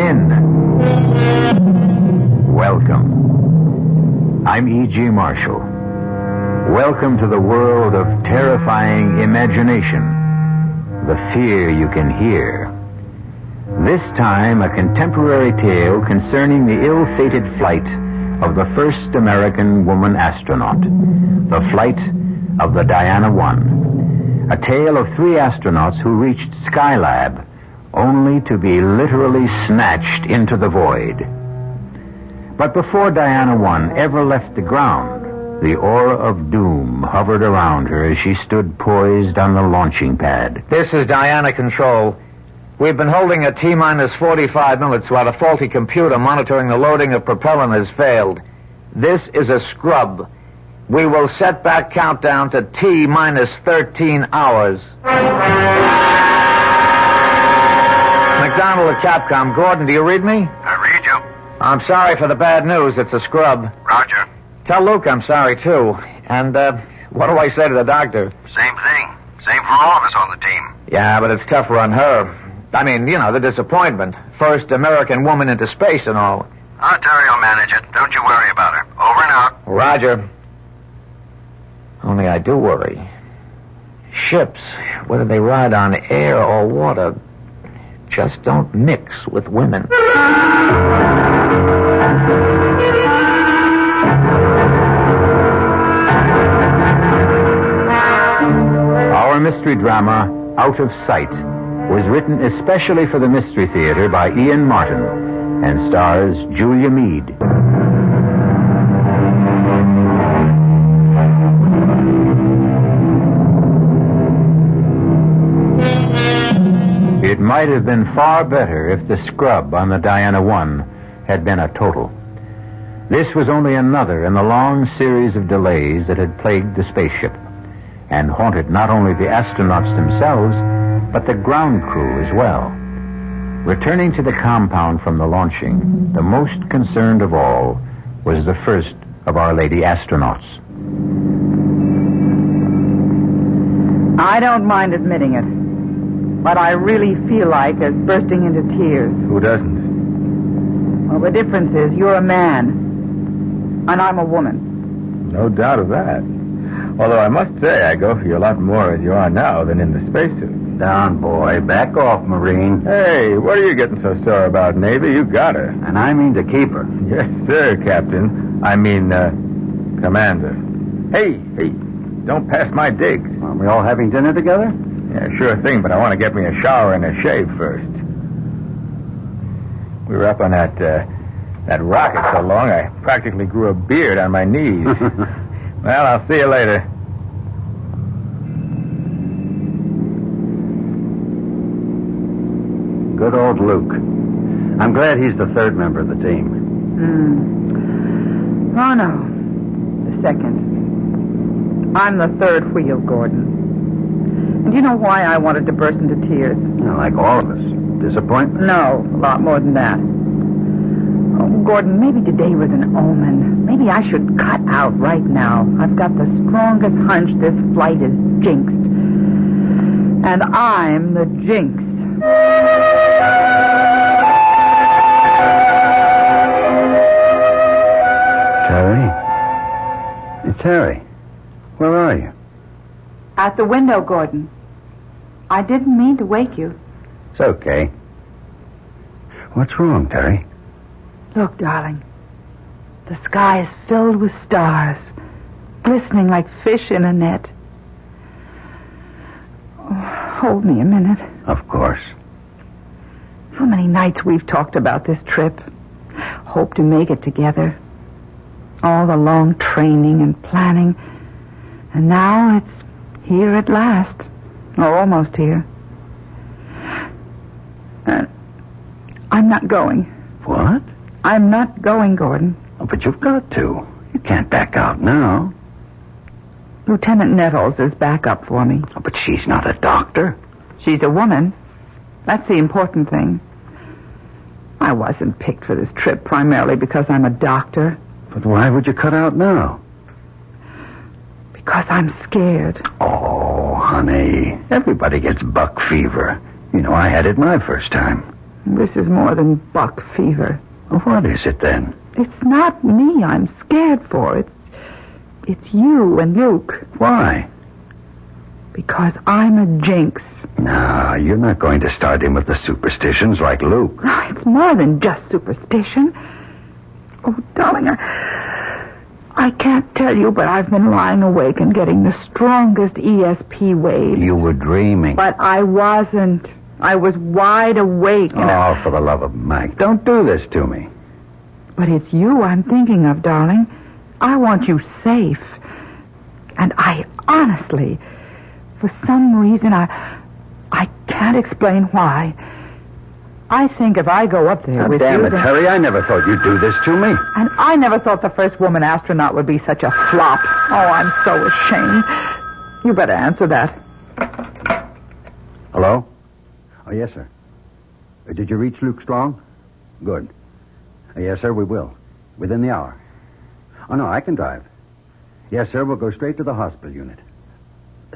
in. Welcome. I'm E.G. Marshall. Welcome to the world of terrifying imagination, the fear you can hear. This time, a contemporary tale concerning the ill-fated flight of the first American woman astronaut, the flight of the Diana I. A tale of 3 astronauts who reached Skylab only to be literally snatched into the void. But before Diana I ever left the ground, the aura of doom hovered around her as she stood poised on the launching pad. This is Diana Control. We've been holding at T-minus 45 minutes while a faulty computer monitoring the loading of propellant has failed. This is a scrub. We will set back countdown to T-minus 13 hours. McDonald at Capcom. Gordon, do you read me? I read you. I'm sorry for the bad news. It's a scrub. Roger. Tell Luke I'm sorry, too. And, what do I say to the doctor? Same thing. Same for all of us on the team. Yeah, but it's tougher on her. I mean, you know, the disappointment. First American woman into space and all. Terry will manage it. Don't you worry about her. Over and out. Roger. Only I do worry. Ships, whether they ride on air or water, just don't mix with women. Our mystery drama, Out of Sight, was written especially for the Mystery Theater by Ian Martin and stars Julia Mead. It might have been far better if the scrub on the Diana I had been a total. This was only another in the long series of delays that had plagued the spaceship and haunted not only the astronauts themselves, but the ground crew as well. Returning to the compound from the launching, the most concerned of all was the first of our lady astronauts. I don't mind admitting it, but I really feel like as bursting into tears. Who doesn't? Well, the difference is you're a man, and I'm a woman. No doubt of that. Although I must say I go for you a lot more as you are now than in the spacesuit. Down, boy. Back off, Marine. Hey, what are you getting so sore about, Navy? You got her. And I mean to keep her. Yes, sir, Captain. I mean, Commander. Hey, don't pass my digs. Are we all having dinner together? Yeah, sure thing, but I want to get me a shower and a shave first. We were up on that rocket so long I practically grew a beard on my knees. Well, I'll see you later. Good old Luke. I'm glad he's the 3rd member of the team. Oh, no. The 2nd. I'm the 3rd wheel, Gordon. And do you know why I wanted to burst into tears? Like all of us. Disappointment? No, a lot more than that. Oh, Gordon, maybe today was an omen. Maybe I should cut out right now. I've got the strongest hunch this flight is jinxed. And I'm the jinx. Terry, where are you? At the window, Gordon. I didn't mean to wake you. It's okay. What's wrong, Terry? Look, darling. The sky is filled with stars, glistening like fish in a net. Oh, hold me a minute. Of course. How many nights we've talked about this trip. Hope to make it together. All the long training and planning. And now it's here at last. Or almost here. I'm not going. What? I'm not going, Gordon. Oh, but you've got to. You can't back out now. Lieutenant Nettles is back up for me. Oh, but she's not a doctor. She's a woman. That's the important thing. I wasn't picked for this trip primarily because I'm a doctor. But why would you cut out now? Because I'm scared. Oh, honey. Everybody gets buck fever. You know, I had it my first time. This is more than buck fever. What is it, then? It's not me I'm scared for. It's you and Luke. Why? Because I'm a jinx. No, you're not going to start in with the superstitions like Luke. It's more than just superstition. Oh, darling, I can't tell you, but I've been lying awake and getting the strongest ESP waves. You were dreaming. But I wasn't. I was wide awake. And for the love of Mike, don't do this to me. But it's you I'm thinking of, darling. I want you safe. And I honestly, for some reason, I can't explain why. I think if I go up there with you... Damn it, Terry, I never thought you'd do this to me. And I never thought the first woman astronaut would be such a flop. Oh, I'm so ashamed. You better answer that. Hello? Oh, yes, sir. Did you reach Luke Strong? Good. Yes, sir, we will. Within the hour. Oh, no, I can drive. Yes, sir, we'll go straight to the hospital unit.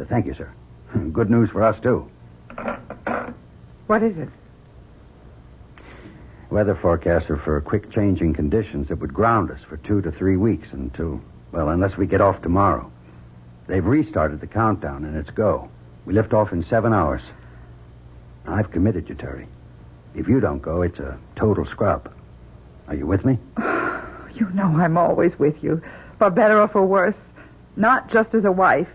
Thank you, sir. Good news for us, too. What is it? Weather forecasts are for quick changing conditions that would ground us for 2 to 3 weeks unless we get off tomorrow. They've restarted the countdown, and it's go. We lift off in 7 hours. I've committed you, Terry. If you don't go, it's a total scrub. Are you with me? You know I'm always with you, for better or for worse. Not just as a wife.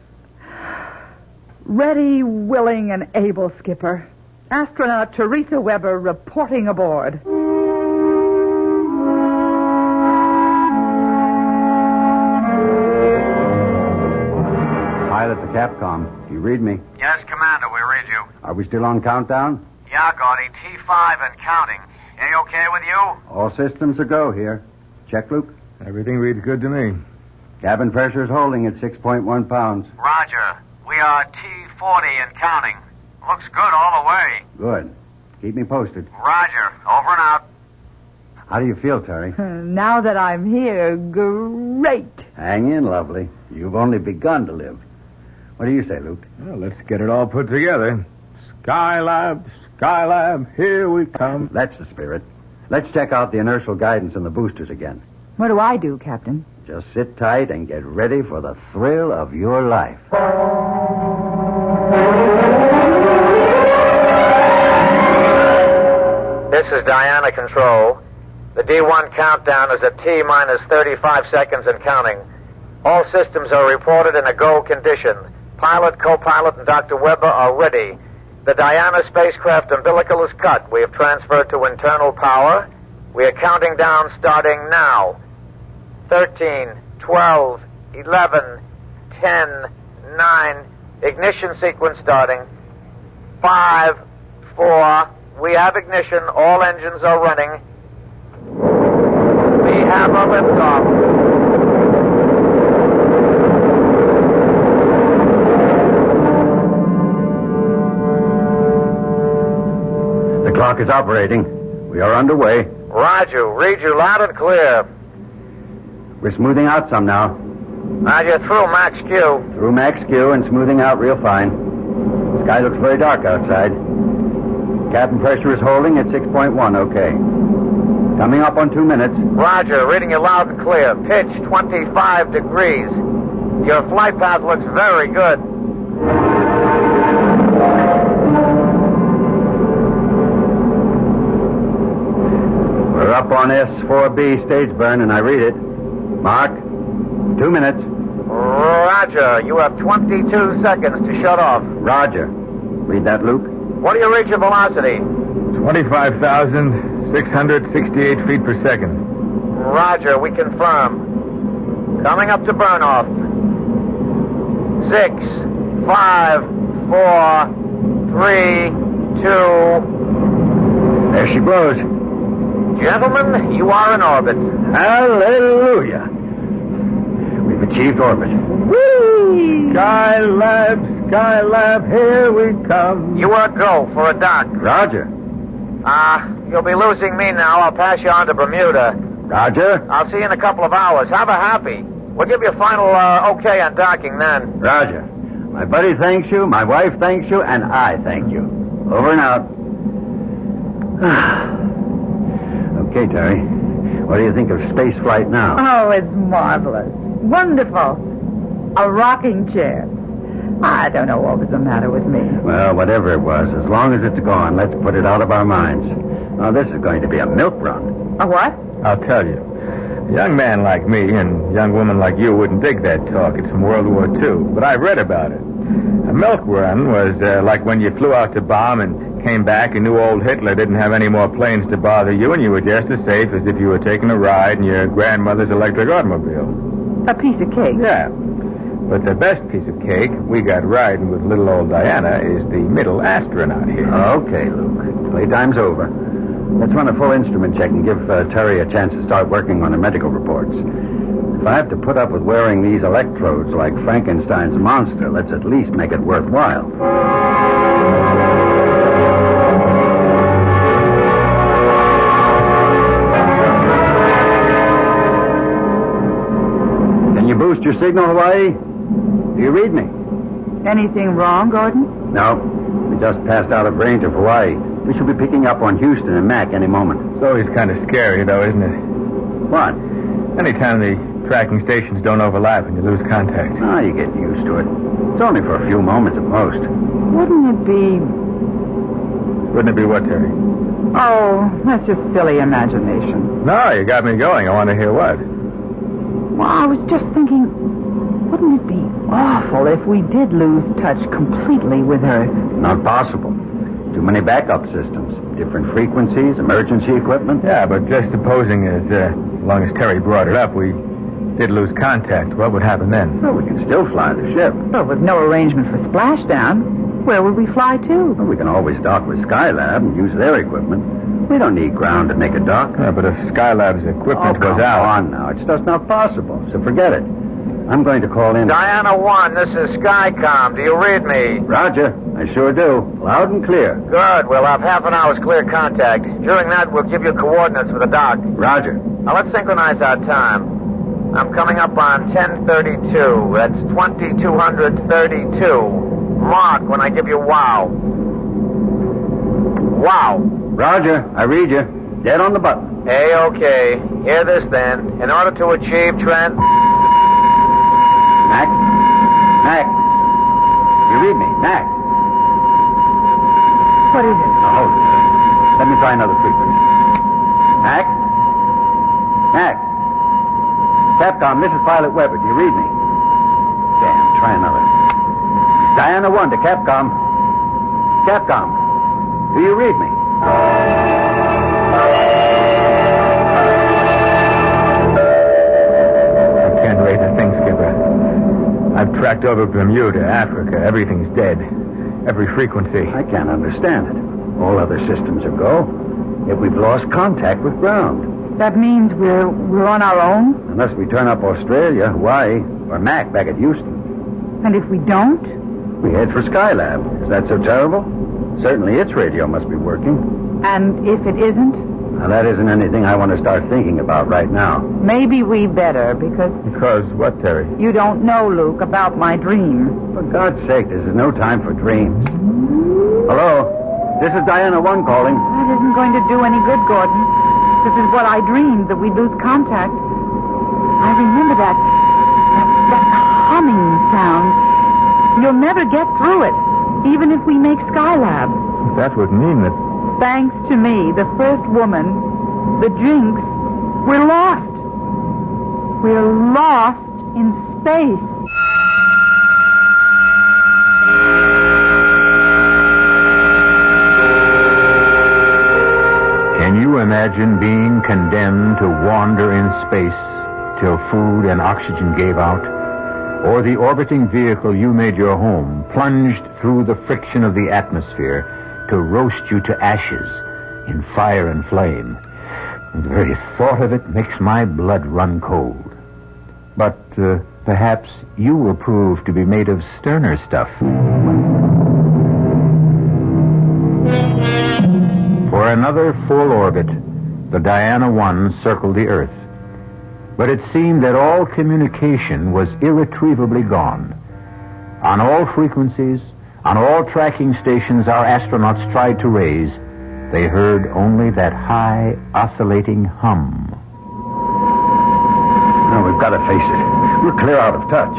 Ready, willing, and able, Skipper. Astronaut Teresa Weber reporting aboard. Pilot to Capcom. You read me? Yes, Commander, we read you. Are we still on countdown? Yeah, Gordy, T5 and counting. Any okay with you? All systems are go here. Check, Luke? Everything reads good to me. Cabin pressure is holding at 6.1 pounds. Roger. We are T40 and counting. Looks good all the way. Good. Keep me posted. Roger. Over and out. How do you feel, Terry? Now that I'm here, great. Hang in, lovely. You've only begun to live. What do you say, Luke? Well, let's get it all put together. Skylab, here we come. That's the spirit. Let's check out the inertial guidance and the boosters again. What do I do, Captain? Just sit tight and get ready for the thrill of your life. This is Diana Control. The D1 countdown is at T-minus 35 seconds and counting. All systems are reported in a go condition. Pilot, co-pilot, and Dr. Weber are ready. The Diana spacecraft umbilical is cut. We have transferred to internal power. We are counting down starting now. 13, 12, 11, 10, 9. Ignition sequence starting. 5, 4. We have ignition. All engines are running. We have a liftoff. The clock is operating. We are underway. Roger. Read you loud and clear. We're smoothing out some now. Roger. Through Max Q. Through Max Q and smoothing out real fine. The sky looks very dark outside. Cabin pressure is holding at 6.1, okay. Coming up on 2 minutes. Roger. Reading you loud and clear. Pitch 25 degrees. Your flight path looks very good. We're up on S4B stage burn, and I read it. Mark, 2 minutes. Roger. You have 22 seconds to shut off. Roger. Read that, Luke. What do you reach your velocity? 25,668 feet per second. Roger. We confirm. Coming up to burn off. 6, 5, 4, 3, 2. There she blows. Gentlemen, you are in orbit. Hallelujah. We've achieved orbit. Whee! Skylab, here we come. You are go for a dock. Roger. You'll be losing me now. I'll pass you on to Bermuda. Roger. I'll see you in a couple of hours. Have a happy. We'll give you a final okay on docking then. Roger. My buddy thanks you, my wife thanks you, and I thank you. Over and out. Okay, Terry. What do you think of space flight now? Oh, it's marvelous. Wonderful. A rocking chair. I don't know what was the matter with me. Well, whatever it was, as long as it's gone, let's put it out of our minds. Now, this is going to be a milk run. A what? I'll tell you. A young man like me and a young woman like you wouldn't dig that talk. It's from World War II, but I've read about it. A milk run was like when you flew out to bomb and came back and knew old Hitler didn't have any more planes to bother you, and you were just as safe as if you were taking a ride in your grandmother's electric automobile. A piece of cake. Yeah. But the best piece of cake we got riding with little old Diana is the middle astronaut here. Okay, Luke. Playtime's over. Let's run a full instrument check and give Terry a chance to start working on the medical reports. If I have to put up with wearing these electrodes like Frankenstein's monster, let's at least make it worthwhile. Can you boost your signal, Hawaii? Do you read me? Anything wrong, Gordon? No. We just passed out of range of Hawaii. We should be picking up on Houston and Mac any moment. It's always kind of scary, though, isn't it? What? Anytime the tracking stations don't overlap and you lose contact. Oh, you get used to it. It's only for a few moments at most. Wouldn't it be... Wouldn't it be what, Terry? Oh, that's just silly imagination. No, you got me going. I want to hear what. Well, I was just thinking, wouldn't it be awful if we did lose touch completely with Earth? Not possible. Too many backup systems. Different frequencies, emergency equipment. Yeah, but just supposing as long as Terry brought it up, we did lose contact, what would happen then? Well, we can still fly the ship. But with no arrangement for splashdown, where would we fly to? Well, we can always dock with Skylab and use their equipment. We don't need ground to make a dock. Yeah, but if Skylab's equipment goes out... Come on now. It's just not possible, so forget it. I'm going to call in... Diana 1, this is Skycom. Do you read me? Roger. I sure do. Loud and clear. Good. We'll have half an hour's clear contact. During that, we'll give you coordinates for the dock. Roger. Now, let's synchronize our time. I'm coming up on 10:32. That's 2232. Mark when I give you wow. Wow. Roger. I read you. Dead on the button. Hey, okay. Hear this, then. In order to achieve trend... Mac? Mac? You read me? Mac? What is it? Now, hold it. Let me try another frequency. Mac? Mac? Capcom, this is Pilot Weber. Do you read me? Damn, try another. Diana 1 to Capcom. Capcom, do you read me? I can't raise a thing, Skipper. I've tracked over Bermuda, Africa. Everything's dead. Every frequency. I can't understand it. All other systems are go. Yet we've lost contact with ground. That means we're on our own? Unless we turn up Australia, Hawaii, or Mac back at Houston. And if we don't? We head for Skylab. Is that so terrible? Certainly its radio must be working. And if it isn't? Now, that isn't anything I want to start thinking about right now. Maybe we better, because... Because what, Terry? You don't know, Luke, about my dream. For God's sake, this is no time for dreams. Hello? This is Diana 1 calling. That isn't going to do any good, Gordon. This is what I dreamed, that we'd lose contact. I remember that humming sound. You'll never get through it, even if we make Skylab. That would mean that... Thanks to me, the first woman, the Jinx, we're lost. We're lost in space. Can you imagine being condemned to wander in space till food and oxygen gave out? Or the orbiting vehicle you made your home plunged through the friction of the atmosphere to roast you to ashes in fire and flame? The very thought of it makes my blood run cold. But perhaps you will prove to be made of sterner stuff. For another full orbit, the Diana 1 circled the Earth. But it seemed that all communication was irretrievably gone. On all frequencies, on all tracking stations our astronauts tried to raise, they heard only that high, oscillating hum. No, we've got to face it. We're clear out of touch.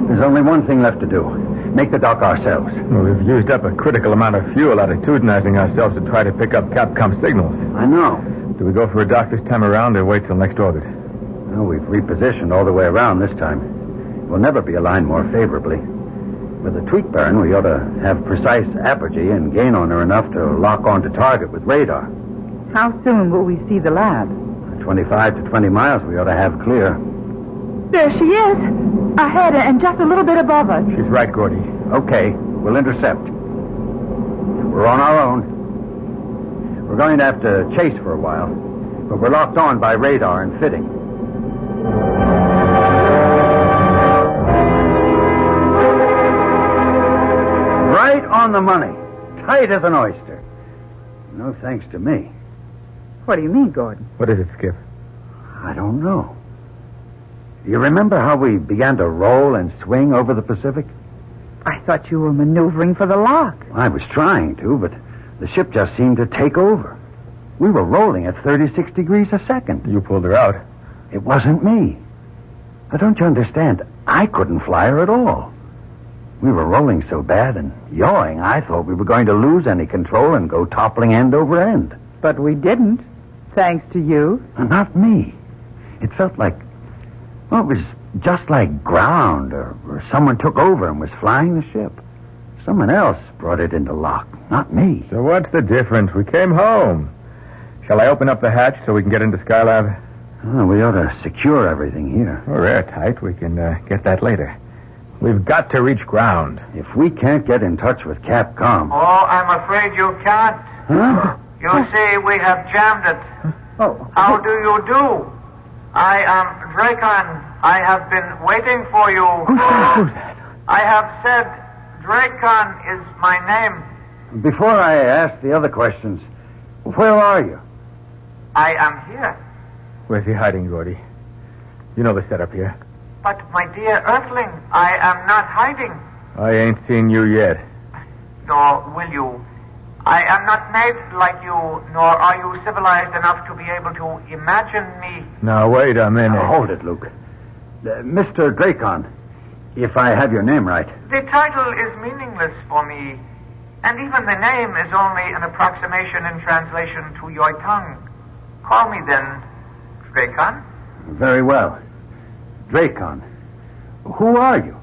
There's only one thing left to do. Make the dock ourselves. Well, we've used up a critical amount of fuel attitudinizing ourselves to try to pick up Capcom signals. I know. Do we go for a dock this time around or wait till next orbit? Well, we've repositioned all the way around this time. We'll never be aligned more favorably. With the tweak burn, we ought to have precise apogee and gain on her enough to lock onto target with radar. How soon will we see the lab? 25 to 20 miles we ought to have clear. There she is. Ahead and just a little bit above us. She's right, Gordy. Okay, we'll intercept. We're on our own. We're going to have to chase for a while, but we're locked on by radar and fitting. Right on the money. Tight as an oyster. No thanks to me. What do you mean, Gordon? What is it, Skip? I don't know. You remember how we began to roll and swing over the Pacific? I thought you were maneuvering for the lock. I was trying to, but the ship just seemed to take over. We were rolling at 36 degrees a second. You pulled her out. It wasn't me. But don't you understand? I couldn't fly her at all. We were rolling so bad and yawing, I thought we were going to lose any control and go toppling end over end. But we didn't, thanks to you. Not me. It felt like, well, it was just like ground, or someone took over and was flying the ship. Someone else brought it into lock, not me. So what's the difference? We came home. Shall I open up the hatch so we can get into Skylab? Oh, we ought to secure everything here. We're airtight. We can get that later. We've got to reach ground. If we can't get in touch with Capcom... Oh, I'm afraid you can't. Huh? You see, we have jammed it. Oh. How do you do? I am Dracon. I have been waiting for you. Who's that? I have said Dracon is my name. Before I ask the other questions, where are you? I am here. Where's he hiding, Gordy? You know the setup here. But, my dear Earthling, I am not hiding. I ain't seen you yet. Nor will you. I am not made like you, nor are you civilized enough to be able to imagine me. Now, wait a minute. Now, hold it, Luke. Mr. Dracon, if I have your name right. The title is meaningless for me, and even the name is only an approximation in translation to your tongue. Call me then, Dracon. Very well. Dracon, who are you?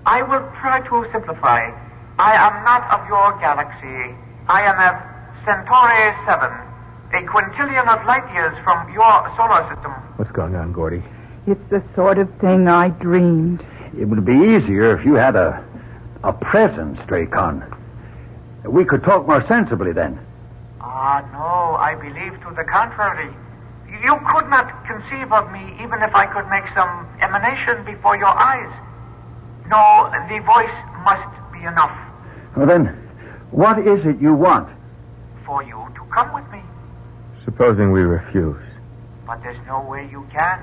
I will try to simplify. I am not of your galaxy. I am of Centauri 7, a quintillion of light years from your solar system. What's going on, Gordy? It's the sort of thing I dreamed. It would be easier if you had a presence, Dracon. We could talk more sensibly then. Ah, no, I believe to the contrary. You could not conceive of me even if I could make some emanation before your eyes. No, the voice must be enough. Well, then, what is it you want? For you to come with me. Supposing we refuse. But there's no way you can.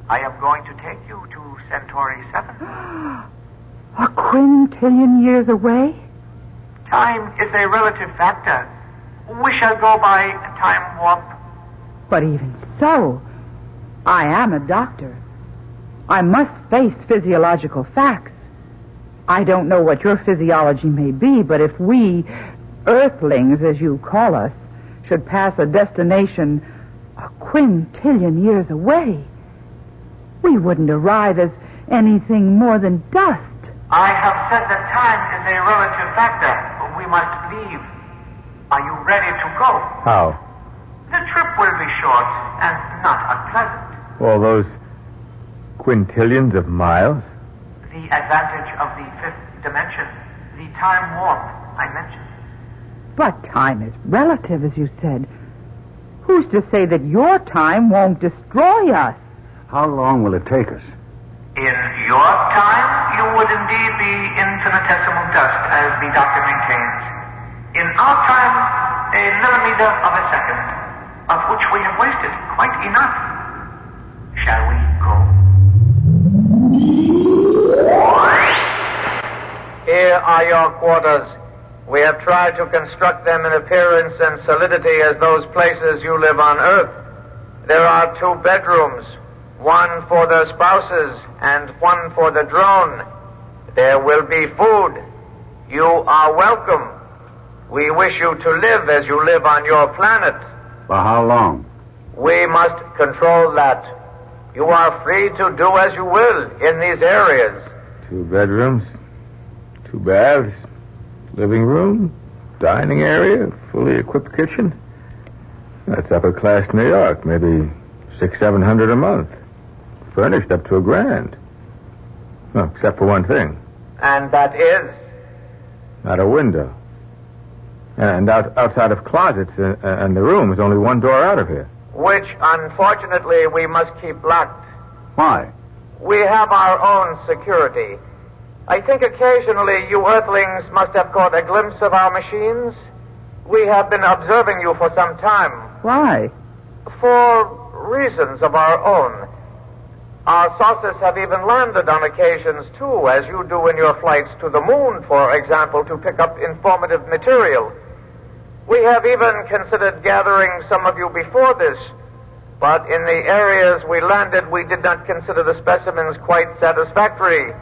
I am going to take you to Centauri 7. A quintillion years away? Time is a relative factor. We shall go by time warp. But even so, I am a doctor. I must face physiological facts. I don't know what your physiology may be, but if we, Earthlings, as you call us, should pass a destination a quintillion years away, we wouldn't arrive as anything more than dust. I have said that time is a relative factor. We must leave. Are you ready to go? How? The trip will be short and not unpleasant. All those quintillions of miles? The advantage of the fifth dimension, the time warp I mentioned. But time is relative, as you said. Who's to say that your time won't destroy us? How long will it take us? In your time, you would indeed be infinitesimal dust, as the doctor maintains. In our time, a millimeter of a second, of which we have wasted quite enough. Shall we go? Here are your quarters. We have tried to construct them in appearance and solidity as those places you live on Earth. There are 2 bedrooms, one for the spouses and one for the drone. There will be food. You are welcome. We wish you to live as you live on your planet. For how long? We must control that. You are free to do as you will in these areas. 2 bedrooms, 2 baths, living room, dining area, fully equipped kitchen. That's upper class New York, maybe $600-700 a month. Furnished up to $1,000. Well, except for one thing. And that is? Not a window. And outside of closets and the rooms, only one door out of here. Which, unfortunately, we must keep locked. Why? We have our own security. I think occasionally you Earthlings must have caught a glimpse of our machines. We have been observing you for some time. Why? For reasons of our own. Our saucers have even landed on occasions, too, as you do in your flights to the moon, for example, to pick up informative material. We have even considered gathering some of you before this, but in the areas we landed, we did not consider the specimens quite satisfactory.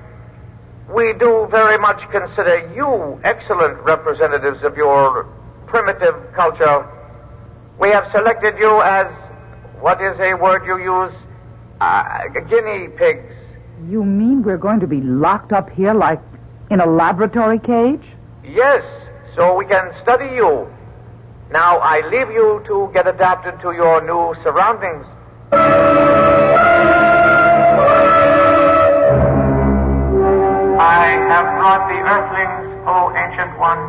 We do very much consider you excellent representatives of your primitive culture. We have selected you as, what is a word you use? Guinea pigs. You mean we're going to be locked up here like in a laboratory cage? Yes, so we can study you. Now, I leave you to get adapted to your new surroundings. I have brought the Earthlings, O Ancient One.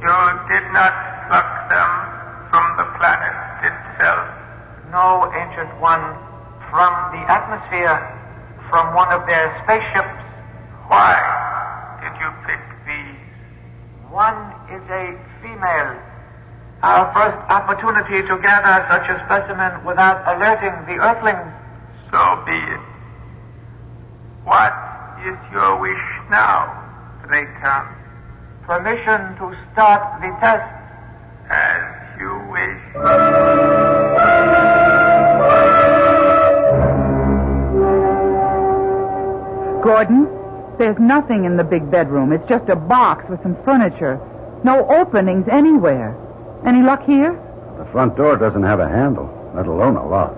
You did not pluck them from the planet itself. No, Ancient One. From the atmosphere, from one of their spaceships. Why did you pick these? One is a female. Our first opportunity to gather such a specimen without alerting the Earthlings. So be it. What is your wish now, Great Khan? Permission to start the test. As you wish. Gordon, there's nothing in the big bedroom. It's just a box with some furniture. No openings anywhere. Any luck here? The front door doesn't have a handle, let alone a lock.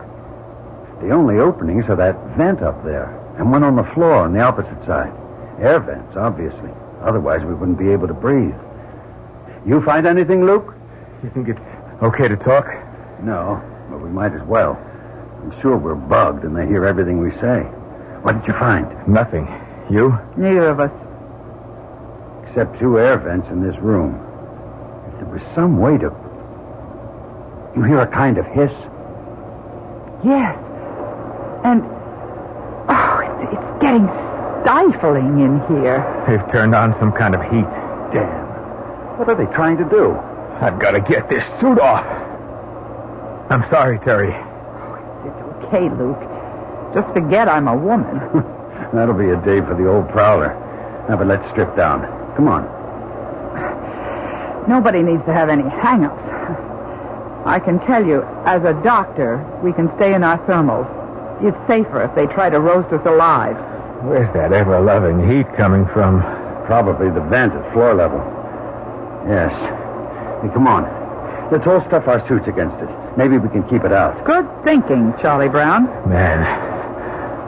The only openings are that vent up there and one on the floor on the opposite side. Air vents, obviously. Otherwise, we wouldn't be able to breathe. You find anything, Luke? You think it's okay to talk? No, but we might as well. I'm sure we're bugged and they hear everything we say. What did you find? Nothing. You? Neither of us. Except 2 air vents in this room. If there was some way to... You hear a kind of hiss? Yes. And... Oh, it's getting stifling in here. They've turned on some kind of heat. Damn. What are they trying to do? I've got to get this suit off. I'm sorry, Terry. It's okay, Luke. Just forget I'm a woman. That'll be a day for the old prowler. Now, but let's strip down. Come on. Nobody needs to have any hang-ups. I can tell you, as a doctor, we can stay in our thermals. It's safer if they try to roast us alive. Where's that ever-loving heat coming from? Probably the vent at floor level. Yes. Hey, come on. Let's all stuff our suits against it. Maybe we can keep it out. Good thinking, Charlie Brown. Man,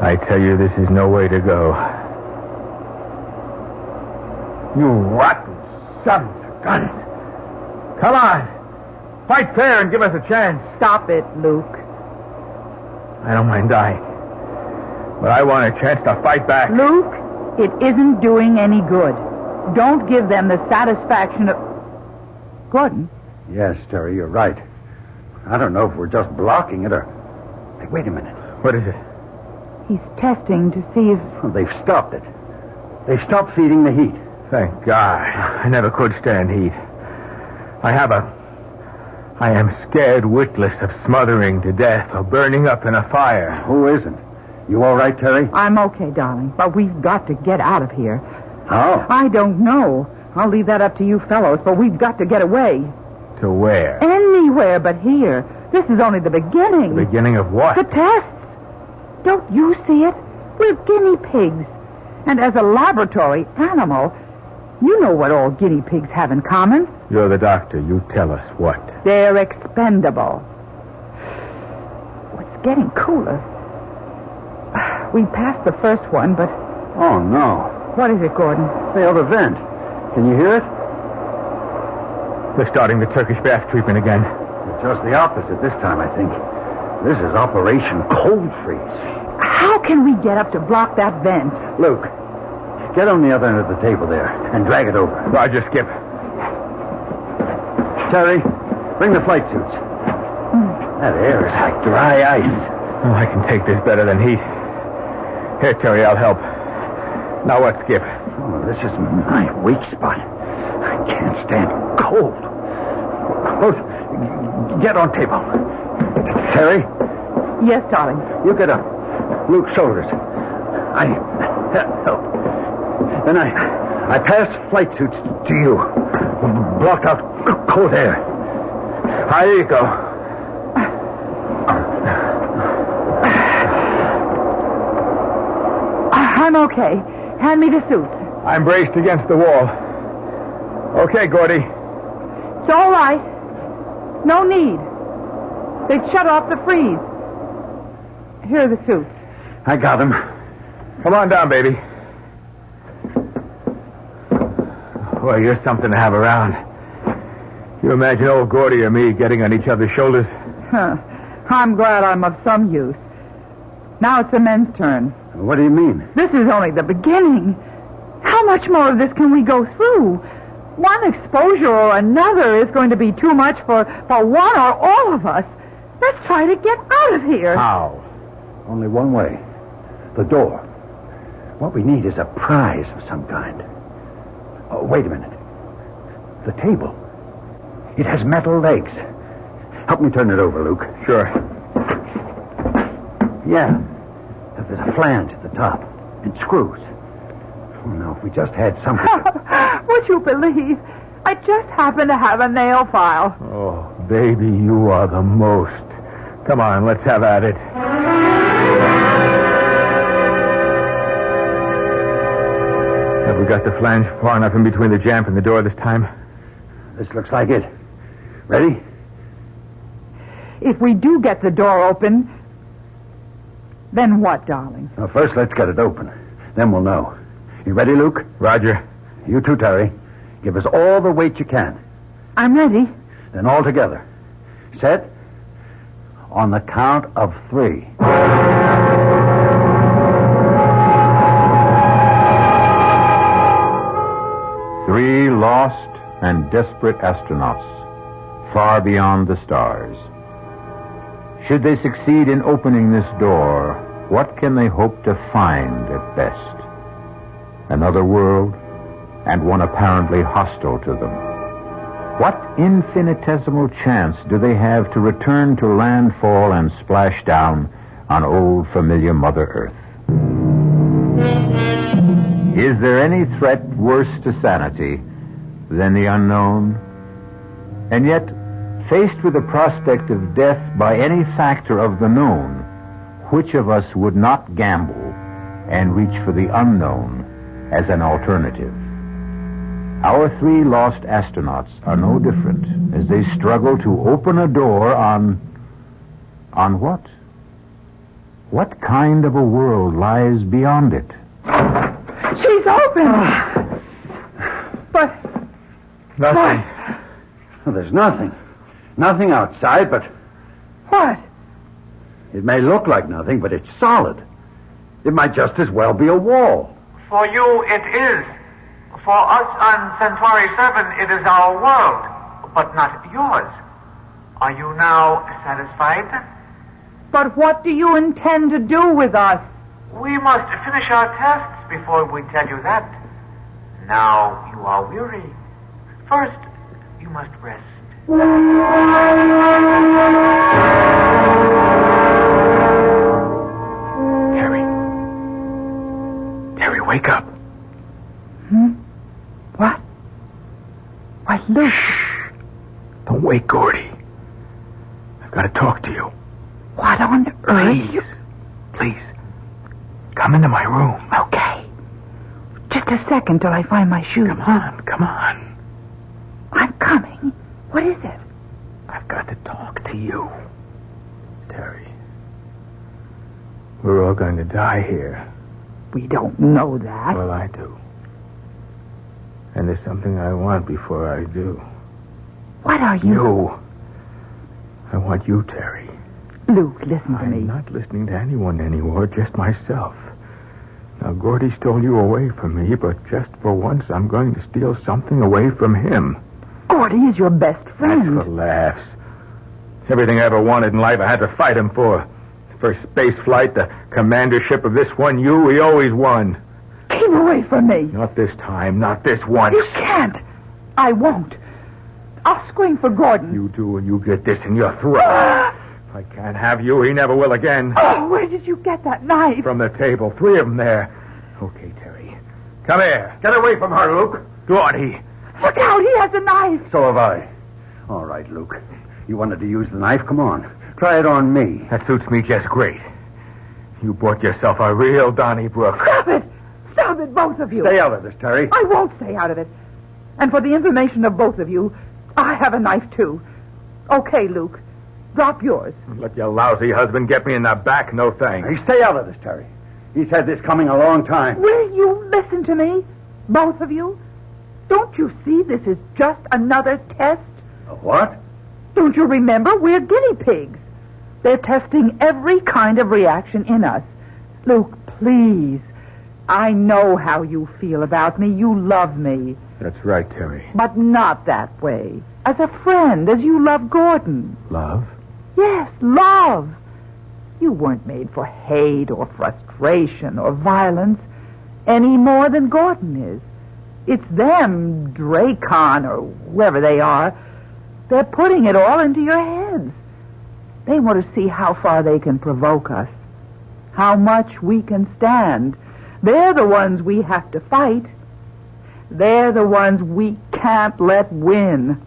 I tell you, this is no way to go. You rotten sons of guns. Come on. Fight fair and give us a chance. Stop it, Luke. I don't mind dying. But I want a chance to fight back. Luke, it isn't doing any good. Don't give them the satisfaction of... Gordon? Yes, Terry, you're right. I don't know if we're just blocking it or... Hey, wait a minute. What is it? He's testing to see if... Oh, they've stopped it. They've stopped feeding the heat. Thank God. I never could stand heat. I am scared witless of smothering to death or burning up in a fire. Who isn't? You all right, Terry? I'm okay, darling, but we've got to get out of here. How? I don't know. I'll leave that up to you fellows, but we've got to get away. To where? Anywhere but here. This is only the beginning. The beginning of what? The tests. Don't you see it? We're guinea pigs. And as a laboratory animal, you know what all guinea pigs have in common. You're the doctor. You tell us what. They're expendable. Oh, it's getting cooler. We passed the first one, but... Oh, no. What is it, Gordon? The other vent. Can you hear it? They're starting the Turkish bath treatment again. It's just the opposite this time, I think. This is Operation Cold Freeze. How can we get up to block that vent? Luke, get on the other end of the table there and drag it over. Roger, Skip. Terry, bring the flight suits. That air is like dry ice. Oh, I can take this better than heat. Here, Terry, I'll help. Now what, Skip? Oh, this is my weak spot. I can't stand cold. Both, get on table. Terry? Yes, darling. You get up. Luke's shoulders. I help. Then I pass flight suits to you. Block out cold air. Here you go. I'm okay. Hand me the suits. I'm braced against the wall. Okay, Gordy. It's all right. No need. They've shut off the freeze. Here are the suits. I got him. Come on down, baby. Well, you're something to have around. You imagine old Gordy or me getting on each other's shoulders? Huh. I'm glad I'm of some use. Now it's the men's turn. What do you mean? This is only the beginning. How much more of this can we go through? One exposure or another is going to be too much for one or all of us. Let's try to get out of here. How? Only one way. The door. What we need is a prize of some kind. Oh, wait a minute. The table. It has metal legs. Help me turn it over, Luke. Sure. Yeah. There's a flange at the top. And screws. Oh, no, if we just had something... Would you believe? I just happen to have a nail file. Oh, baby, you are the most. Come on, let's have at it. Have we got the flange far enough in between the jamb and the door this time? This looks like it. Ready? If we do get the door open, then what, darling? Now, first, let's get it open. Then we'll know. You ready, Luke? Roger. You too, Terry. Give us all the weight you can. I'm ready. Then all together. Set? On the count of 3. Three lost and desperate astronauts, far beyond the stars. Should they succeed in opening this door, what can they hope to find at best? Another world, and one apparently hostile to them. What infinitesimal chance do they have to return to landfall and splash down on old familiar Mother Earth? Is there any threat worse to sanity than the unknown? And yet, faced with the prospect of death by any factor of the known, which of us would not gamble and reach for the unknown as an alternative? Our three lost astronauts are no different as they struggle to open a door on what? What kind of a world lies beyond it? She's open! But... Nothing. Well, there's nothing. Nothing outside, but... What? It may look like nothing, but it's solid. It might just as well be a wall. For you, it is. For us on Centauri 7, it is our world, but not yours. Are you now satisfied? But what do you intend to do with us? We must finish our tests before we tell you that. Now you are weary. First, you must rest. Terry, wake up. What? Luke. Shh. Don't wake Gordy. I've got to talk to you. What on earth? Please. Come into my room. Okay. Just a second till I find my shoes. Come on. I'm coming. What is it? I've got to talk to you. Terry. We're all going to die here. We don't know that. Well, I do. And there's something I want before I do. What are you? You. I want you, Terry. Luke, listen to me. I'm not listening to anyone anymore, just myself. Now, Gordy stole you away from me, but just for once, I'm going to steal something away from him. Gordy is your best friend. That's for laughs. Everything I ever wanted in life, I had to fight him for. The first space flight, the commandership of this one U, he always won. Keep away from me. Not this time, not this once. You can't. I won't. I'll scream for Gordon. You do, and you get this in your throat. If I can't have you, he never will again. Oh, where did you get that knife? From the table. 3 of them there. Okay, Terry. Come here. Get away from her, Luke. Gordy. Look out, he has a knife. So have I. All right, Luke. You wanted to use the knife? Come on. Try it on me. That suits me just great. You bought yourself a real Donnybrook. Stop it. Stop it, both of you. Stay out of this, Terry. I won't stay out of it. And for the information of both of you, I have a knife, too. Okay, Luke. Drop yours. Let your lousy husband get me in the back, no thanks. Hey, stay out of this, Terry. He's had this coming a long time. Will you listen to me? Both of you? Don't you see this is just another test? What? Don't you remember? We're guinea pigs. They're testing every kind of reaction in us. Luke, please. I know how you feel about me. You love me. That's right, Terry. But not that way. As a friend, as you love Gordon. Love? Yes, love. You weren't made for hate or frustration or violence any more than Gordon is. It's them, Dracon or whoever they are. They're putting it all into your heads. They want to see how far they can provoke us, how much we can stand. They're the ones we have to fight. They're the ones we can't let win.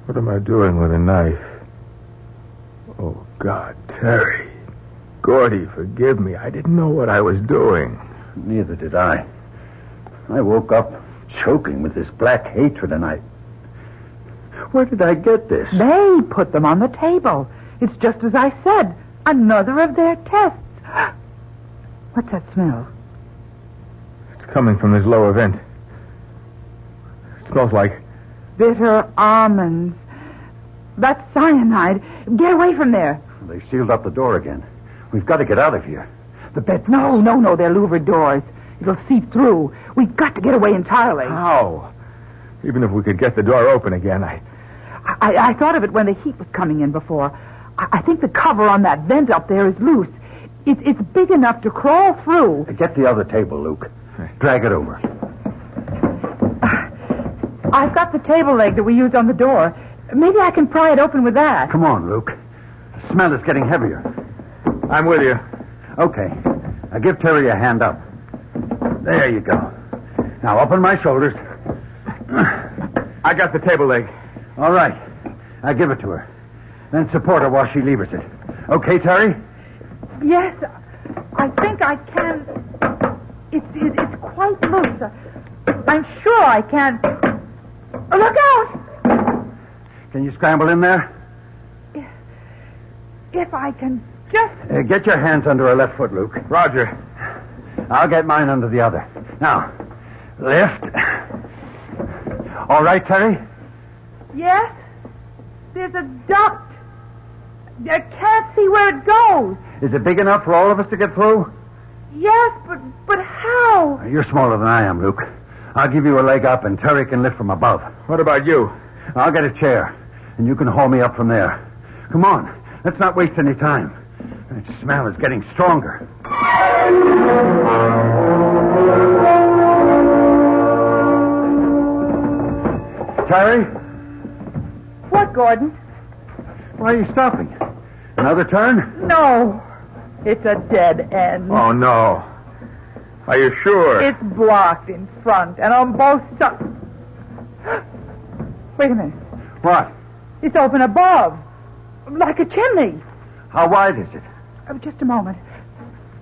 What am I doing with a knife? Oh, God, Terry. Gordy, forgive me. I didn't know what I was doing. Neither did I. I woke up choking with this black hatred, and where did I get this? They put them on the table. It's just as I said. Another of their tests. What's that smell? It's coming from this lower vent. It smells like... bitter almonds. That's cyanide. Get away from there. They sealed up the door again. We've got to get out of here. The bed... No. They're louvered doors. It'll seep through. We've got to get away entirely. How? Even if we could get the door open again, I thought of it when the heat was coming in before. I think the cover on that vent up there is loose. It's big enough to crawl through. Get the other table, Luke. Drag it over. I've got the table leg that we used on the door. Maybe I can pry it open with that. Come on, Luke. The smell is getting heavier. I'm with you. Okay. Now give Terry a hand up. There you go. Now up on my shoulders. I got the table leg. All right. Now give it to her. Then support her while she levers it. Okay, Terry? Yes, I think I can. It's quite loose. I'm sure I can. Look out! Can you scramble in there? If I can just... get your hands under her left foot, Luke. Roger. I'll get mine under the other. Now, lift. All right, Terry? Yes? There's a duct. I can't see where it goes. Is it big enough for all of us to get through? Yes, but how? You're smaller than I am, Luke. I'll give you a leg up, and Terry can lift from above. What about you? I'll get a chair, and you can haul me up from there. Come on. Let's not waste any time. That smell is getting stronger. Terry? What, Gordon? Why are you stopping? Another turn? No. It's a dead end. Oh, no. Are you sure? It's blocked in front and on both sides. Wait a minute. What? It's open above. Like a chimney. How wide is it? Just a moment.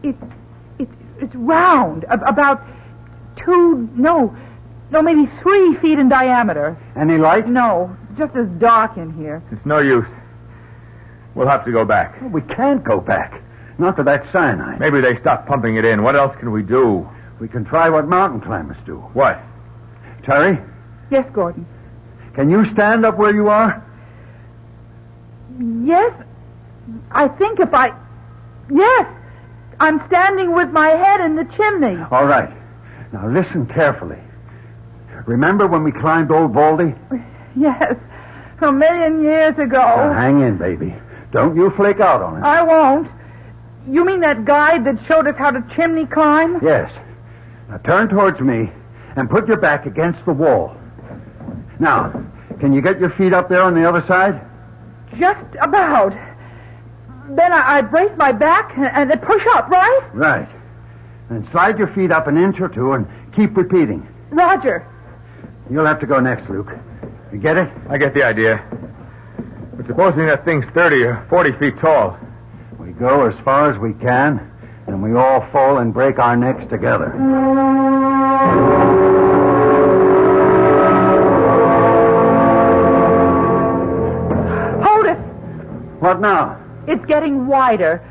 It's round. About maybe 3 feet in diameter. Any light? No, just as dark in here. It's no use. We'll have to go back. We can't go back. Not to that cyanide. Maybe they stopped pumping it in. What else can we do? We can try what mountain climbers do. What? Terry, Yes, Gordon. can you stand up where you are? Yes, I think Yes, I'm standing with my head in the chimney. All right. Now listen carefully. Remember when we climbed Old Baldy? Yes, 1,000,000 years ago. Now, hang in, baby. Don't you flake out on it. I won't. You mean that guide that showed us how to chimney climb? Yes. Now turn towards me and put your back against the wall. Now, can you get your feet up there on the other side? Just about. Then I brace my back and then push up, right? Right. And slide your feet up an inch or two and keep repeating. Roger. You'll have to go next, Luke. You get it? I get the idea. But supposing that thing's 30 or 40 feet tall. We go as far as we can, and we all fall and break our necks together. Hold it. What now? It's getting wider,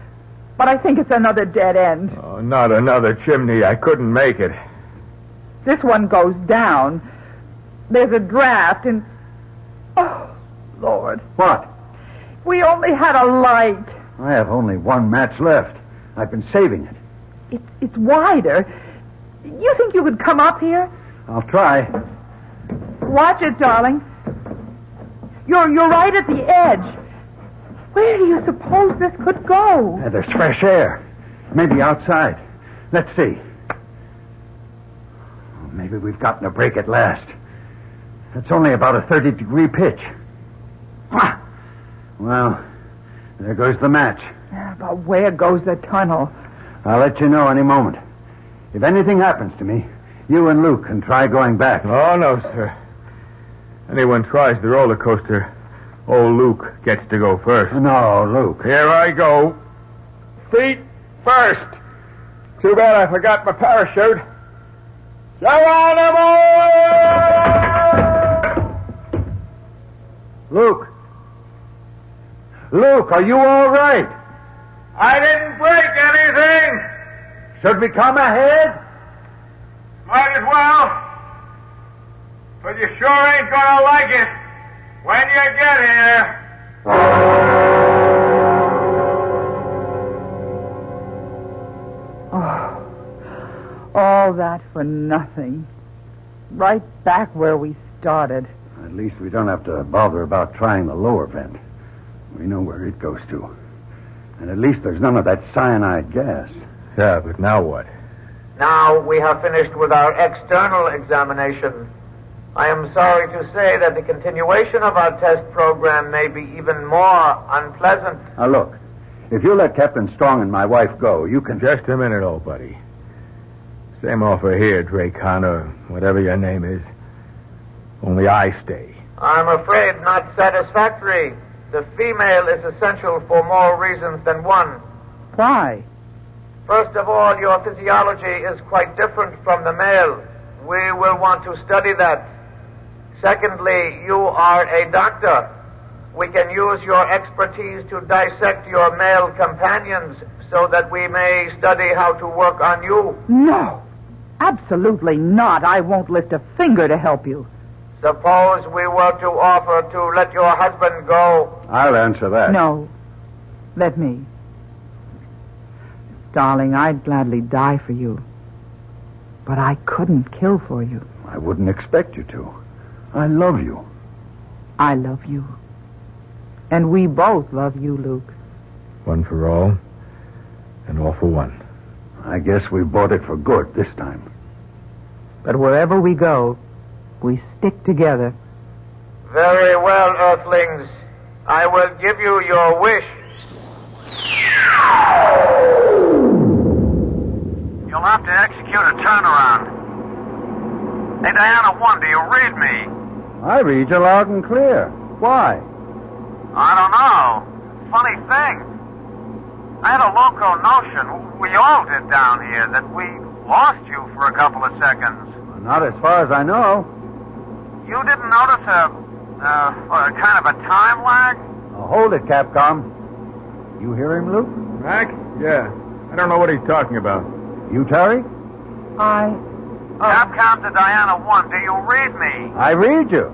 but I think it's another dead end. Oh, not another chimney. I couldn't make it. This one goes down. There's a draft and... Oh, Lord. What? We only had a light. I have only one match left. I've been saving it. It's wider. You think you could come up here? I'll try. Watch it, darling. You're right at the edge. Where do you suppose this could go? There's fresh air. Maybe outside. Let's see. Maybe we've gotten a break at last. It's only about a 30-degree pitch. Ah! Well, there goes the match. But where goes the tunnel? I'll let you know any moment. If anything happens to me, you and Luke can try going back. Oh, no, sir. Anyone tries the roller coaster, old Luke gets to go first. No, Luke. Here I go. Feet first. Too bad I forgot my parachute. Geronimo! Luke. Luke, are you all right? I didn't break anything. Should we come ahead? Might as well. But you sure ain't gonna like it when you get here. Oh, all that for nothing. Right back where we started. At least we don't have to bother about trying the lower vent. We know where it goes to. And at least there's none of that cyanide gas. Yeah, but now what? Now we have finished with our external examination. I am sorry to say that the continuation of our test program may be even more unpleasant. Now, look. If you let Captain Strong and my wife go, you can... Just a minute, old buddy. Same offer here, Dracon, or whatever your name is. Only I stay. I'm afraid not satisfactory. The female is essential for more reasons than one. Why? First of all, your physiology is quite different from the male. We will want to study that. Secondly, you are a doctor. We can use your expertise to dissect your male companions so that we may study how to work on you. No, absolutely not. I won't lift a finger to help you. Suppose we were to offer to let your husband go. I'll answer that. No, let me. Darling, I'd gladly die for you. But I couldn't kill for you. I wouldn't expect you to. I love you. I love you. And we both love you, Luke. One for all, and all for one. I guess we bought it for good this time. But wherever we go, we stick together. Very well, Earthlings. I will give you your wish. You'll have to execute a turnaround. Hey, Diana 1, do you read me? I read you loud and clear. Why? I don't know. Funny thing. I had a loco notion, we all did down here, that we lost you for a couple of seconds. Not as far as I know. You didn't notice a kind of a time lag? Hold it, Capcom. You hear him, Luke? Mac? Yeah. I don't know what he's talking about. You, Terry? Capcom to Diana 1, do you read me? I read you.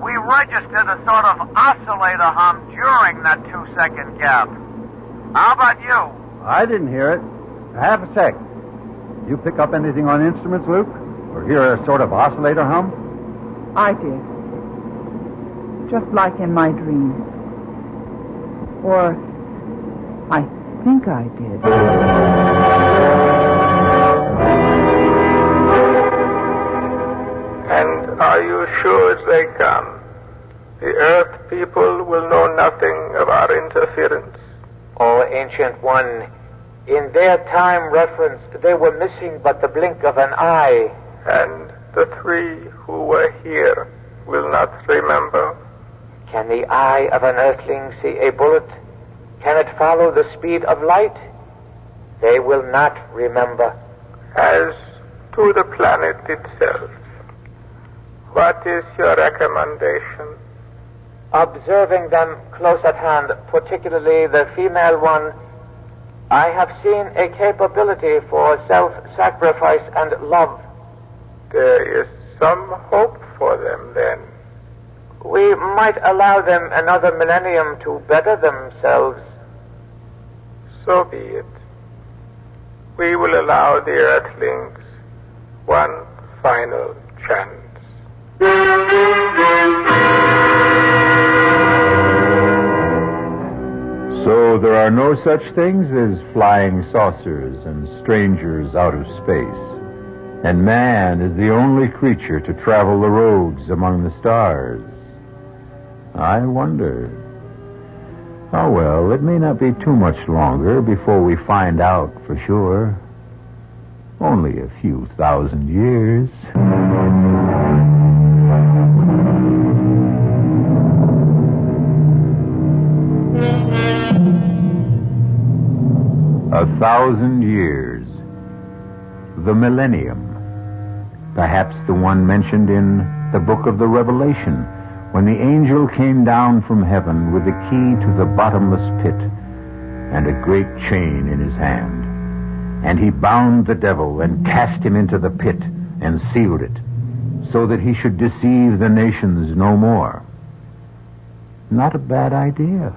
We registered a sort of oscillator hum during that 2-second gap. How about you? I didn't hear it. Half a sec. You pick up anything on instruments, Luke? Or hear a sort of oscillator hum? I did. Just like in my dreams. Or I think I did. And are you sure they come? The Earth people will know nothing of our interference. O Ancient One, in their time referenced, they were missing but the blink of an eye. And the three who were here will not remember. Can the eye of an earthling see a bullet? Can it follow the speed of light? They will not remember. As to the planet itself, what is your recommendation? Observing them close at hand, particularly the female one, I have seen a capability for self-sacrifice and love. There is some hope for them, then. We might allow them another millennium to better themselves. So be it. We will allow the Earthlings one final chance. So there are no such things as flying saucers and strangers out of space. And man is the only creature to travel the roads among the stars. I wonder. Oh, well, it may not be too much longer before we find out for sure. Only a few thousand years. 1,000 years. The millennium. Perhaps the one mentioned in the book of the Revelation, when the angel came down from heaven with the key to the bottomless pit and a great chain in his hand. And he bound the devil and cast him into the pit and sealed it, so that he should deceive the nations no more. Not a bad idea.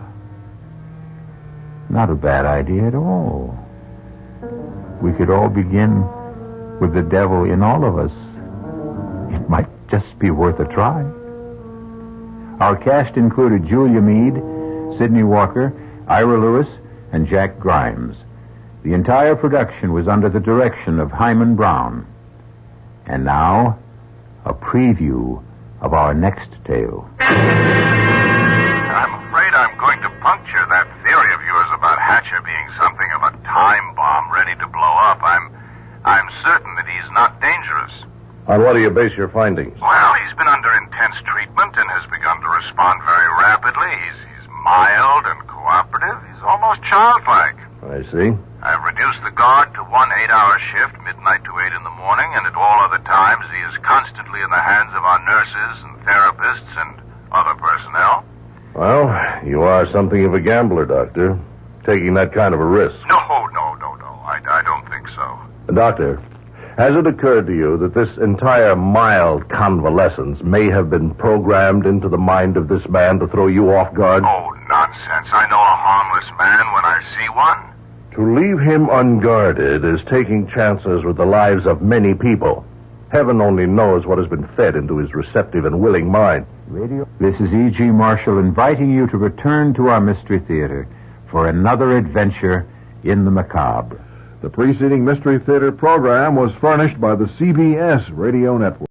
Not a bad idea at all. We could all begin with the devil in all of us. It might just be worth a try. Our cast included Julia Mead, Sidney Walker, Ira Lewis, and Jack Grimes. The entire production was under the direction of Hyman Brown. And now, a preview of our next tale. I'm afraid I'm going to puncture that theory of yours about Hatcher being something of a time bomb ready to blow up. I'm certain that he's not dangerous. On what do you base your findings? Well, he's been under intense treatment and has begun to respond very rapidly. He's mild and cooperative. He's almost childlike. I see. I've reduced the guard to 1 8-hour shift, midnight to 8 in the morning, and at all other times he is constantly in the hands of our nurses and therapists and other personnel. Well, you are something of a gambler, Doctor, taking that kind of a risk. No. I don't think so. Doctor, has it occurred to you that this entire mild convalescence may have been programmed into the mind of this man to throw you off guard? Oh, nonsense. I know a harmless man when I see one. To leave him unguarded is taking chances with the lives of many people. Heaven only knows what has been fed into his receptive and willing mind. This is E.G. Marshall inviting you to return to our Mystery Theater for another adventure in the macabre. The preceding Mystery Theater program was furnished by the CBS Radio Network.